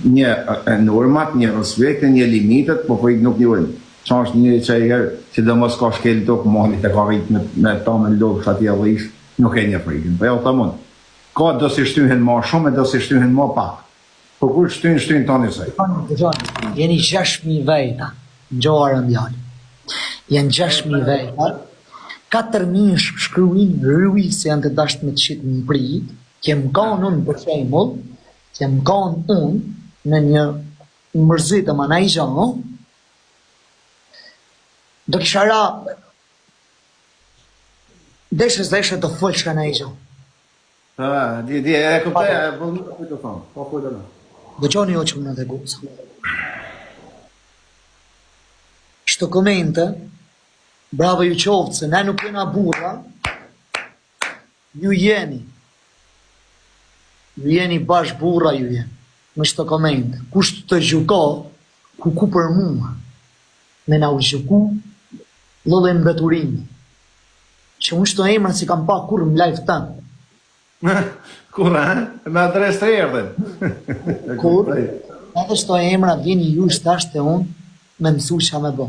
një normat, një respekt, një limitet, po fojt nuk njojnë. Qa është një që e gjerë, që dhe mos ka shkel të këmonit e ka rritë me ta me lodhë shati e dhish, nuk e një frikin. Po ja të mund. Ka do si shtyhen ma shumë e do si shtyhen ma pak. Po kur shtyhen tani sej. Jeni 6.000 vejta, në gjoharë ndjali. Jenë 6.000 vejta, 4.000 shkruin rrui se janë të dasht me të shqitë një prit, kem kanë unë për shembull, kem kanë unë në një mërzit e manaj gjanë, do kisha ra deshes të folë shka na i gjanë. E këpëtaj, e vëllë nuk e të thonë, po folë në. Do qoni o që më në të guca. Shto komente, bravo ju qoftë se ne nuk jena burra, ju jeni bash burra ju jeni. Më shto komente, kusht të gjuka, ku për mua, me na u gjuku, lëllë në beturinë. Që unë shto emra si kam pa kur më live tanë. Kur, me adres të erdhen. Kur, edhe shto emra vini ju shtasht e unë, me mësu që me bo.